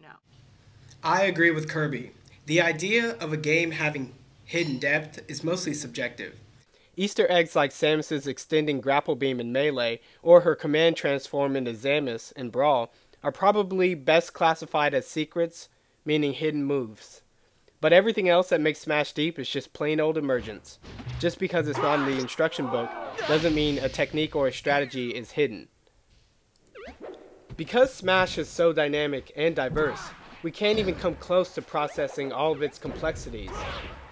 know. I agree with Kirby. The idea of a game having hidden depth is mostly subjective. Easter eggs like Samus's extending grapple beam in Melee or her command transform into Samus in Brawl are probably best classified as secrets, meaning hidden moves. But everything else that makes Smash deep is just plain old emergence. Just because it's not in the instruction book doesn't mean a technique or a strategy is hidden. Because Smash is so dynamic and diverse, we can't even come close to processing all of its complexities.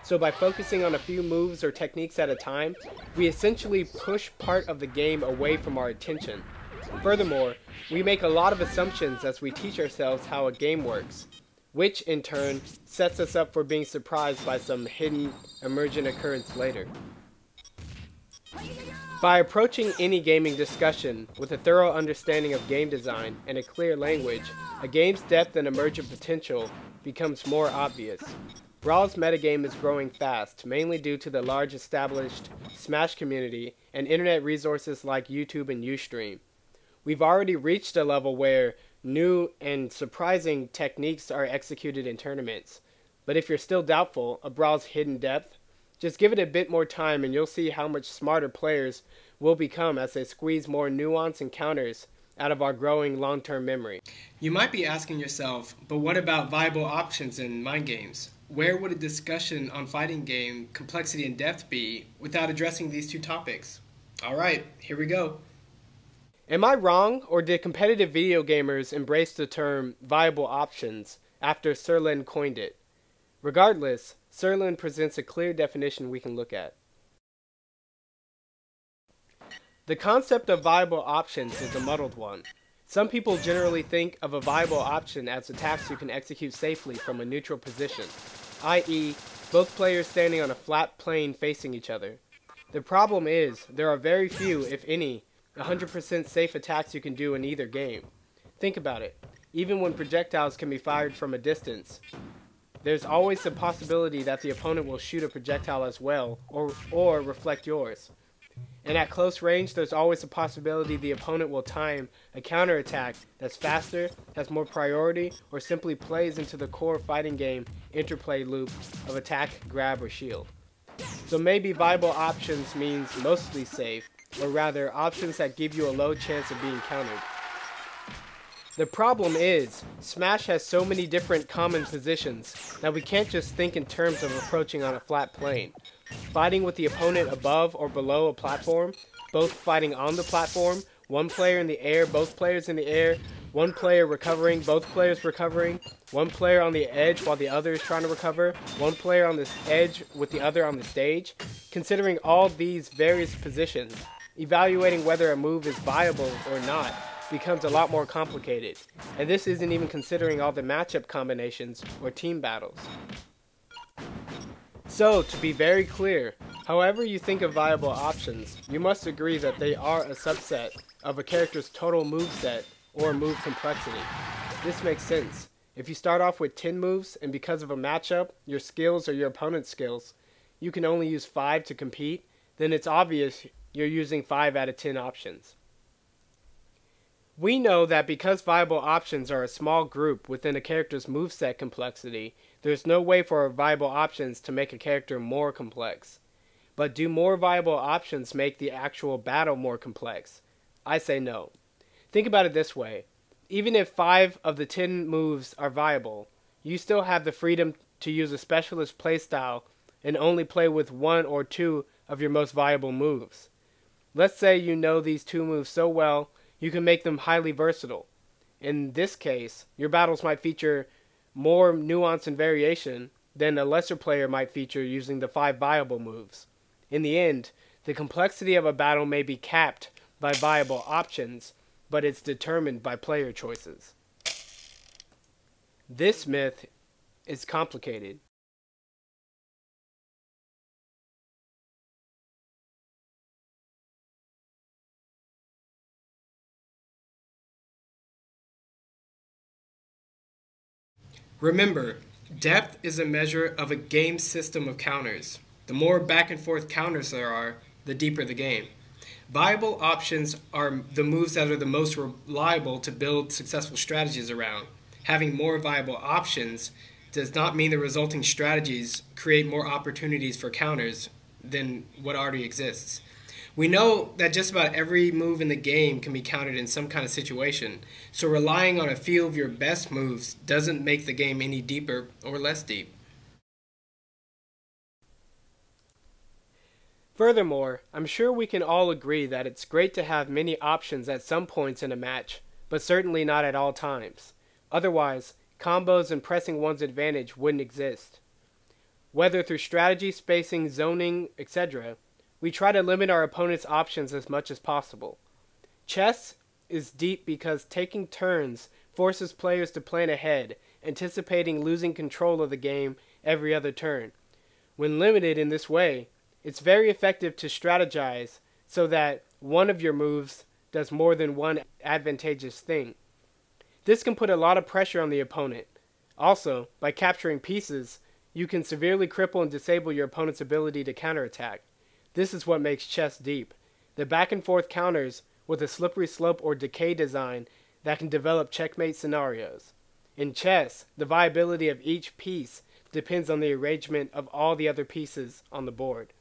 So by focusing on a few moves or techniques at a time, we essentially push part of the game away from our attention. Furthermore, we make a lot of assumptions as we teach ourselves how a game works, which in turn sets us up for being surprised by some hidden emergent occurrence later. By approaching any gaming discussion with a thorough understanding of game design and a clear language, a game's depth and emergent potential becomes more obvious. Brawl's metagame is growing fast, mainly due to the large established Smash community and internet resources like YouTube and Ustream. We've already reached a level where new and surprising techniques are executed in tournaments. But if you're still doubtful of Brawl's hidden depth, just give it a bit more time and you'll see how much smarter players will become as they squeeze more nuance and counters out of our growing long-term memory. You might be asking yourself, but what about viable options in mind games? Where would a discussion on fighting game complexity and depth be without addressing these two topics? Alright, here we go. Am I wrong, or did competitive video gamers embrace the term viable options after Sirlin coined it? Regardless, Sirlin presents a clear definition we can look at. The concept of viable options is a muddled one. Some people generally think of a viable option as attacks you can execute safely from a neutral position, i.e., both players standing on a flat plane facing each other. The problem is, there are very few, if any, 100% safe attacks you can do in either game. Think about it. Even when projectiles can be fired from a distance, there's always the possibility that the opponent will shoot a projectile as well, or reflect yours. And at close range, there's always a possibility the opponent will time a counterattack that's faster, has more priority, or simply plays into the core fighting game interplay loop of attack, grab, or shield. So maybe viable options means mostly safe, or rather options that give you a low chance of being countered. The problem is, Smash has so many different common positions that we can't just think in terms of approaching on a flat plane. Fighting with the opponent above or below a platform, both fighting on the platform, one player in the air, both players in the air, one player recovering, both players recovering, one player on the edge while the other is trying to recover, one player on the edge with the other on the stage. Considering all these various positions, evaluating whether a move is viable or not becomes a lot more complicated, and this isn't even considering all the matchup combinations or team battles. So, to be very clear, however you think of viable options, you must agree that they are a subset of a character's total moveset or move complexity. This makes sense. If you start off with 10 moves, and because of a matchup, your skills or your opponent's skills, you can only use 5 to compete, then it's obvious you're using 5 out of 10 options. We know that because viable options are a small group within a character's moveset complexity, there's no way for viable options to make a character more complex. But do more viable options make the actual battle more complex? I say no. Think about it this way. Even if 5 of the 10 moves are viable, you still have the freedom to use a specialist playstyle and only play with 1 or 2 of your most viable moves. Let's say you know these 2 moves so well, you can make them highly versatile. In this case, your battles might feature more nuance and variation than a lesser player might feature using the 5 viable moves. In the end, the complexity of a battle may be capped by viable options, but it's determined by player choices. This myth is complicated. Remember, depth is a measure of a game system of counters. The more back and forth counters there are, the deeper the game. Viable options are the moves that are the most reliable to build successful strategies around. having more viable options does not mean the resulting strategies create more opportunities for counters than what already exists. We know that just about every move in the game can be countered in some kind of situation, so relying on a few of your best moves doesn't make the game any deeper or less deep. Furthermore, I'm sure we can all agree that it's great to have many options at some points in a match, but certainly not at all times. Otherwise, combos and pressing one's advantage wouldn't exist. Whether through strategy, spacing, zoning, etc., we try to limit our opponent's options as much as possible. Chess is deep because taking turns forces players to plan ahead, anticipating losing control of the game every other turn. When limited in this way, it's very effective to strategize so that one of your moves does more than one advantageous thing. This can put a lot of pressure on the opponent. Also, by capturing pieces, you can severely cripple and disable your opponent's ability to counterattack. This is what makes chess deep. The back and forth counters with a slippery slope or decay design that can develop checkmate scenarios. In chess, the viability of each piece depends on the arrangement of all the other pieces on the board.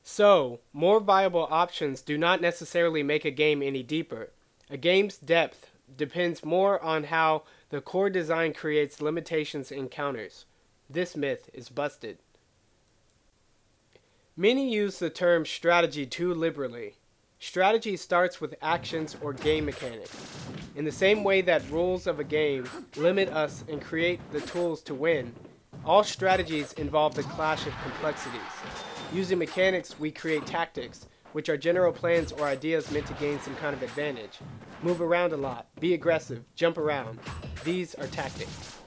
So, more viable options do not necessarily make a game any deeper. A game's depth depends more on how the core design creates limitations and counters. This myth is busted. Many use the term strategy too liberally. Strategy starts with actions or game mechanics. In the same way that rules of a game limit us and create the tools to win, all strategies involve the clash of complexities. Using mechanics, we create tactics, which are general plans or ideas meant to gain some kind of advantage. Move around a lot, be aggressive, jump around. These are tactics.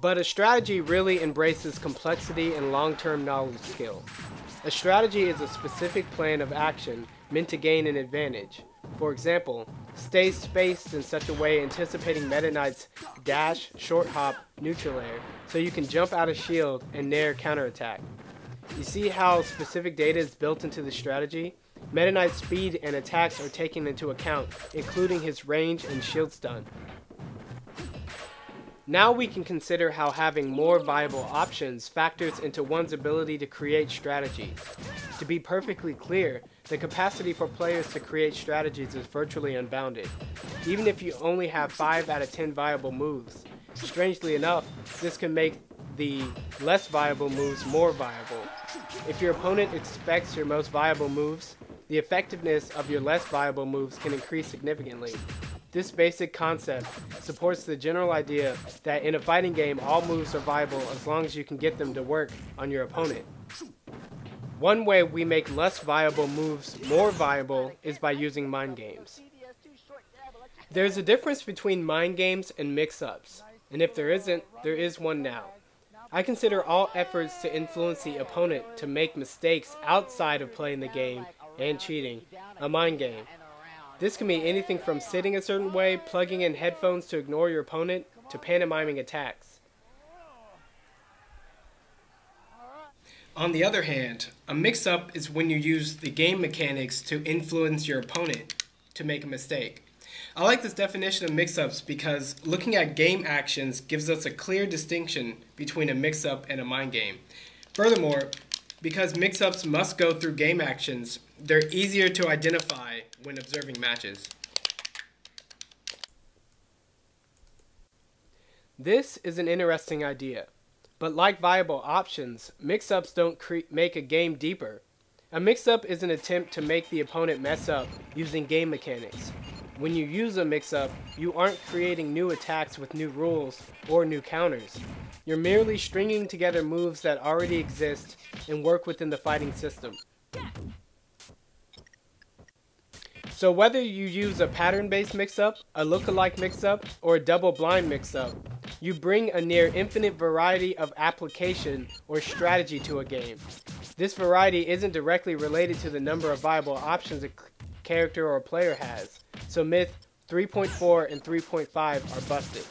But a strategy really embraces complexity and long-term knowledge skill. A strategy is a specific plan of action meant to gain an advantage. For example, stay spaced in such a way anticipating Meta Knight's dash, short hop, neutral air, so you can jump out of shield and nair counterattack. You see how specific data is built into the strategy? Meta Knight's speed and attacks are taken into account, including his range and shield stun. Now we can consider how having more viable options factors into one's ability to create strategies. To be perfectly clear, the capacity for players to create strategies is virtually unbounded, even if you only have 5 out of 10 viable moves. Strangely enough, this can make the less viable moves more viable. If your opponent expects your most viable moves, the effectiveness of your less viable moves can increase significantly. This basic concept supports the general idea that in a fighting game, all moves are viable as long as you can get them to work on your opponent. One way we make less viable moves more viable is by using mind games. There's a difference between mind games and mix-ups, and if there isn't, there is one now. I consider all efforts to influence the opponent to make mistakes outside of playing the game and cheating a mind game. This can be anything from sitting a certain way, plugging in headphones to ignore your opponent, to pantomiming attacks. On the other hand, a mix-up is when you use the game mechanics to influence your opponent to make a mistake. I like this definition of mix-ups because looking at game actions gives us a clear distinction between a mix-up and a mind game. Furthermore, because mix-ups must go through game actions, they're easier to identify when observing matches. This is an interesting idea, but like viable options, mix-ups don't make a game deeper. A mix-up is an attempt to make the opponent mess up using game mechanics. When you use a mix-up, you aren't creating new attacks with new rules or new counters. You're merely stringing together moves that already exist and work within the fighting system. So whether you use a pattern-based mix-up, a look-alike mix-up, or a double-blind mix-up, you bring a near infinite variety of application or strategy to a game. This variety isn't directly related to the number of viable options a character or player has, so myth 3.4 and 3.5 are busted.